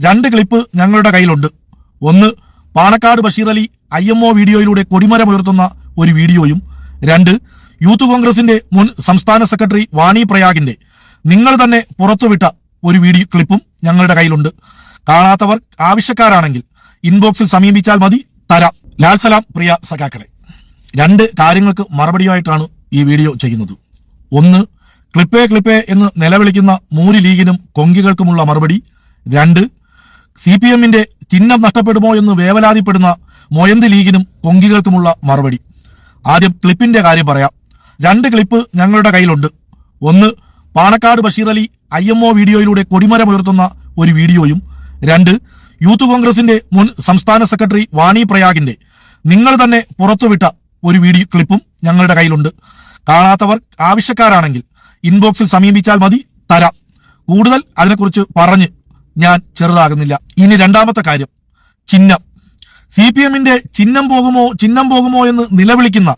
2 clip ഞങ്ങളുടെ കയ്യിലുണ്ട്. ഒന്ന്, പാണക്കാട് ബഷീർ അലി IMO വീഡിയോയിലൂടെ കൊടിമരമുയർത്തുന്ന ഒരു വീഡിയോയും 2, യൂത്ത് കോൺഗ്രസിന്റെ മുൻ സംസ്ഥാന സെക്രട്ടറി വാണി പ്രയാഗിന്റെ നിങ്ങൾ തന്നെ പുറത്തുവിട്ട ഒരു വീഡിയോ ക്ലിപ്പും ഞങ്ങളുടെ കയ്യിലുണ്ട്. കാണാത്തവർ ആവശ്യക്കാരാണെങ്കിൽ ഇൻബോക്സിൽ സമീപിച്ചാൽ മതി, തരാം. ലാൽ സലാം പ്രിയ സഖാക്കളെ, 2 കാര്യങ്ങൾക്ക് മറുപടിയായിട്ടാണ് ഈ വീഡിയോ ചെയ്യുന്നത്. ഒന്ന്, ക്ലിപ്പേ എന്ന് നിലവിളിക്കുന്ന മൂരി ലീഗിനും കൊങ്കികൾക്കുമുള്ള മറുപടി. 2, CPMന്റെ ചിഹ്നം നഷ്ടപ്പെടുമോ എന്ന് വേവലാതിപ്പെടുന്ന മൊയന്ത് ലീഗിനും കൊങ്കികൾക്കുമുള്ള മറുപടി. ആദ്യം ക്ലിപ്പിന്റെ കാര്യം പറയാം. 2 ക്ലിപ്പ് ഞങ്ങളുടെ കയ്യിലുണ്ട്. ഒന്ന്, പാണക്കാട് ബഷീർ അലി IMO വീഡിയോയിലൂടെ കൊടിമരമുയർത്തുന്ന ഒരു വീഡിയോയും 2, യൂത്ത് കോൺഗ്രസിന്റെ മുൻ സംസ്ഥാന സെക്രട്ടറി വാണി പ്രയാഗിന്റെ നിങ്ങൾ തന്നെ പുറത്തുവിട്ട ഒരു വീഡിയോ ക്ലിപ്പും ഞങ്ങളുടെ കയ്യിലുണ്ട്. കാണാത്തവർ ആവശ്യക്കാരാണെങ്കിൽ ഇൻബോക്സിൽ സമീപിച്ചാൽ മതി, തരാം. കൂടുതൽ അതിനെക്കുറിച്ച് പറഞ്ഞ് ഞാൻ ചെറുതാകുന്നില്ല. ഇനി രണ്ടാമത്തെ കാര്യം, ചിഹ്നം. CPMന്റെ ചിഹ്നം പോകുമോ എന്ന് നിലവിളിക്കുന്ന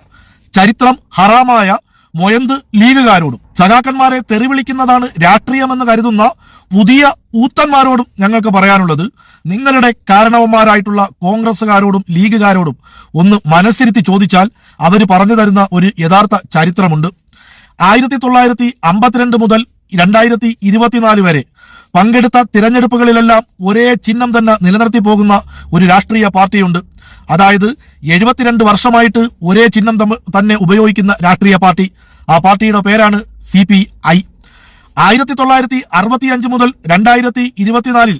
ചരിത്രം ഹറാമായ മൊയന്ത് ലീഗുകാരോടും സഖാക്കന്മാരെ തെറിവിളിക്കുന്നതാണ് രാഷ്ട്രീയമെന്ന് കരുതുന്ന പുതിയ ഊത്തന്മാരോടും ഞങ്ങൾക്ക് പറയാനുള്ളത്, നിങ്ങളുടെ കാരണവന്മാരായിട്ടുള്ള കോൺഗ്രസുകാരോടും ലീഗുകാരോടും ഒന്ന് മനസ്സിരുത്തി ചോദിച്ചാൽ അവർ പറഞ്ഞു തരുന്ന ഒരു യഥാർത്ഥ ചരിത്രമുണ്ട്. 1952 മുതൽ 2024 വരെ പങ്കെടുത്ത തിരഞ്ഞെടുപ്പുകളിലെല്ലാം ഒരേ ചിഹ്നം തന്നെ നിലനിർത്തി പോകുന്ന ഒരു രാഷ്ട്രീയ പാർട്ടിയുണ്ട്. അതായത് 72 വർഷമായിട്ട് ഒരേ ചിഹ്നം തന്നെ ഉപയോഗിക്കുന്ന രാഷ്ട്രീയ പാർട്ടി. ആ പാർട്ടിയുടെ പേരാണ് CPI. 1965 മുതൽ 2024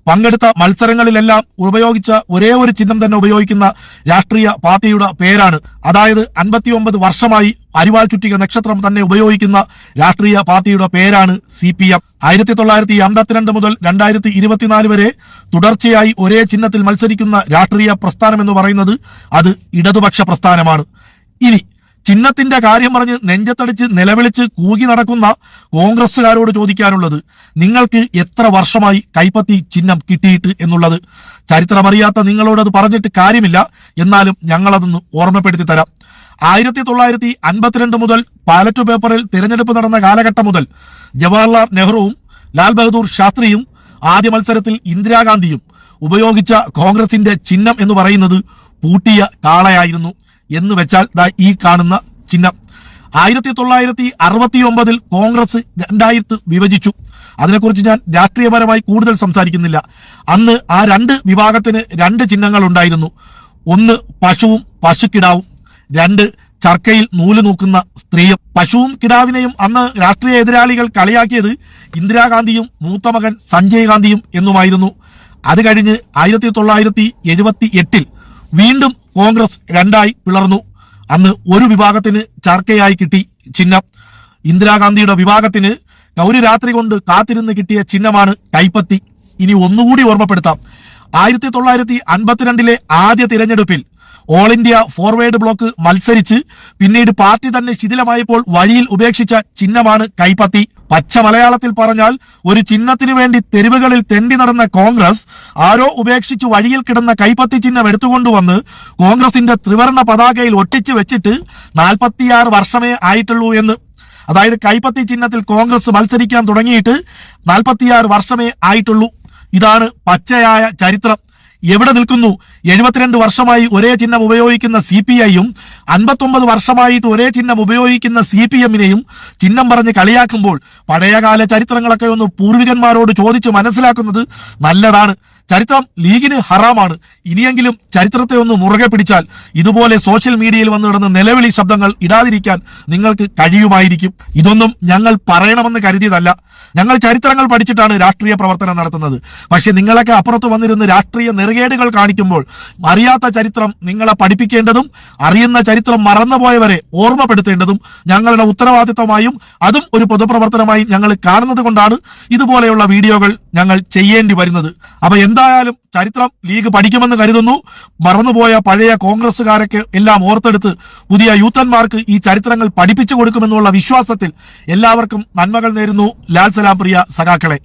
പങ്കെടുത്ത മത്സരങ്ങളിലെല്ലാം ഉപയോഗിച്ച ഒരേ ഒരു ചിഹ്നം തന്നെ ഉപയോഗിക്കുന്ന രാഷ്ട്രീയ പാർട്ടിയുടെ പേരാണ്, അതായത് 59 വർഷമായി അരിവാൾ ചുറ്റിക നക്ഷത്രം തന്നെ ഉപയോഗിക്കുന്ന രാഷ്ട്രീയ പാർട്ടിയുടെ പേരാണ് CPM. 1952 മുതൽ 2024 വരെ തുടർച്ചയായി ഒരേ ചിഹ്നത്തിൽ മത്സരിക്കുന്ന രാഷ്ട്രീയ പ്രസ്ഥാനം എന്ന് പറയുന്നത് അത് ഇടതുപക്ഷ പ്രസ്ഥാനമാണ്. ഇനി ചിഹ്നത്തിന്റെ കാര്യം പറഞ്ഞ് നെഞ്ചത്തടിച്ച് നിലവിളിച്ച് കൂകി നടക്കുന്ന കോൺഗ്രസുകാരോട് ചോദിക്കാനുള്ളത്, നിങ്ങൾക്ക് എത്ര വർഷമായി കൈപ്പത്തി ചിഹ്നം കിട്ടിയിട്ട് എന്നുള്ളത്. ചരിത്രമറിയാത്ത നിങ്ങളോടത് പറഞ്ഞിട്ട് കാര്യമില്ല, എന്നാലും ഞങ്ങളതൊന്ന് ഓർമ്മപ്പെടുത്തി തരാം. 1952 മുതൽ ബാലറ്റ് പേപ്പറിൽ തിരഞ്ഞെടുപ്പ് നടന്ന കാലഘട്ടം മുതൽ ജവഹർലാൽ നെഹ്റുവും ലാൽ ബഹദൂർ ശാസ്ത്രിയും ആദ്യ മത്സരത്തിൽ ഇന്ദിരാഗാന്ധിയും ഉപയോഗിച്ച കോൺഗ്രസിന്റെ ചിഹ്നം എന്ന് പറയുന്നത് പൂട്ടിയ കാളയായിരുന്നു. എന്ന് വെച്ചാൽ ഈ കാണുന്ന ചിഹ്നം. 1969 കോൺഗ്രസ് 2 വിഭജിച്ചു. അതിനെക്കുറിച്ച് ഞാൻ രാഷ്ട്രീയപരമായി കൂടുതൽ സംസാരിക്കുന്നില്ല. അന്ന് ആ 2 വിഭാഗത്തിന് 2 ചിഹ്നങ്ങൾ ഉണ്ടായിരുന്നു. ഒന്ന്, പശുവും പശുക്കിടാവും. 2, ചർക്കയിൽ നൂല് നോക്കുന്ന സ്ത്രീയും. പശുവും കിടാവിനെയും അന്ന് രാഷ്ട്രീയ എതിരാളികൾ കളിയാക്കിയത് ഇന്ദിരാഗാന്ധിയും മൂത്ത മകൻ സഞ്ജയ് ഗാന്ധിയും എന്നുമായിരുന്നു. അത് കഴിഞ്ഞ് 1978 വീണ്ടും കോൺഗ്രസ് 2 പിളർന്നു. അന്ന് ഒരു വിഭാഗത്തിന് ചർക്കയായി കിട്ടി ചിഹ്നം. ഇന്ദിരാഗാന്ധിയുടെ വിഭാഗത്തിന് ഒരു രാത്രി കൊണ്ട് കാത്തിരുന്ന് കിട്ടിയ ചിഹ്നമാണ് കൈപ്പത്തി. ഇനി ഒന്നുകൂടി ഓർമ്മപ്പെടുത്താം. 1952 ആദ്യ തിരഞ്ഞെടുപ്പിൽ ഓൾ ഇന്ത്യ ഫോർവേഡ് ബ്ലോക്ക് മത്സരിച്ച് പിന്നീട് പാർട്ടി തന്നെ ശിഥിലമായപ്പോൾ വഴിയിൽ ഉപേക്ഷിച്ച ചിഹ്നമാണ് കൈപ്പത്തി. പച്ച മലയാളത്തിൽ പറഞ്ഞാൽ ഒരു ചിഹ്നത്തിന് വേണ്ടി തെരുവുകളിൽ തെണ്ടി നടന്ന കോൺഗ്രസ് ആരോ ഉപേക്ഷിച്ച് വഴിയിൽ കിടന്ന കൈപ്പത്തി ചിഹ്നം എടുത്തുകൊണ്ടുവന്ന് കോൺഗ്രസിന്റെ ത്രിവർണ പതാകയിൽ ഒട്ടിച്ചു വെച്ചിട്ട് 46 വർഷമേ ആയിട്ടുള്ളൂ എന്ന്. അതായത് കൈപ്പത്തി ചിഹ്നത്തിൽ കോൺഗ്രസ് മത്സരിക്കാൻ തുടങ്ങിയിട്ട് 46 വർഷമേ ആയിട്ടുള്ളൂ. ഇതാണ് പച്ചയായ ചരിത്രം. എവിടെ നിൽക്കുന്നു? 72 വർഷമായി ഒരേ ചിഹ്നം ഉപയോഗിക്കുന്ന CPIയും 59 വർഷമായിട്ട് ഒരേ ചിഹ്നം ഉപയോഗിക്കുന്ന CPMനെയും ചിഹ്നം പറഞ്ഞ് കളിയാക്കുമ്പോൾ പഴയകാല ചരിത്രങ്ങളൊക്കെ ഒന്ന് പൂർവികന്മാരോട് ചോദിച്ചു മനസ്സിലാക്കുന്നത് നല്ലതാണ്. ചരിത്രം ലീഗിന് ഹറാമാണ്. ഇനിയെങ്കിലും ചരിത്രത്തെ ഒന്ന് മുറുകെ പിടിച്ചാൽ ഇതുപോലെ സോഷ്യൽ മീഡിയയിൽ വന്നു കിടന്ന് നിലവിളി ശബ്ദങ്ങൾ ഇടാതിരിക്കാൻ നിങ്ങൾക്ക് കഴിയുമായിരിക്കും. ഇതൊന്നും ഞങ്ങൾ പറയണമെന്ന് കരുതിയതല്ല. ഞങ്ങൾ ചരിത്രങ്ങൾ പഠിച്ചിട്ടാണ് രാഷ്ട്രീയ പ്രവർത്തനം നടത്തുന്നത്. പക്ഷെ നിങ്ങളൊക്കെ അപ്പുറത്ത് വന്നിരുന്ന് രാഷ്ട്രീയ നെറുകേടുകൾ കാണിക്കുമ്പോൾ അറിയാത്ത ചരിത്രം നിങ്ങളെ പഠിപ്പിക്കേണ്ടതും അറിയുന്ന ചരിത്രം മറന്നുപോയവരെ ഓർമ്മപ്പെടുത്തേണ്ടതും ഞങ്ങളുടെ ഉത്തരവാദിത്തമായും അതും ഒരു പൊതുപ്രവർത്തനമായി ഞങ്ങൾ കാണുന്നത് കൊണ്ടാണ് ഇതുപോലെയുള്ള വീഡിയോകൾ ഞങ്ങൾ ചെയ്യേണ്ടി വരുന്നത്. അപ്പൊ എന്തായാലും ചരിത്രം ലീഗ് പഠിക്കുമെന്ന് കരുതുന്നു. മറന്നുപോയ പഴയ കോൺഗ്രസുകാരൊക്കെ എല്ലാം ഓർത്തെടുത്ത് പുതിയ യൂത്തന്മാർക്ക് ഈ ചരിത്രങ്ങൾ പഠിപ്പിച്ചു കൊടുക്കുമെന്നുള്ള വിശ്വാസത്തിൽ എല്ലാവർക്കും നന്മകൾ നേരുന്നു. ലാൽ സലാം പ്രിയ സഖാക്കളെ.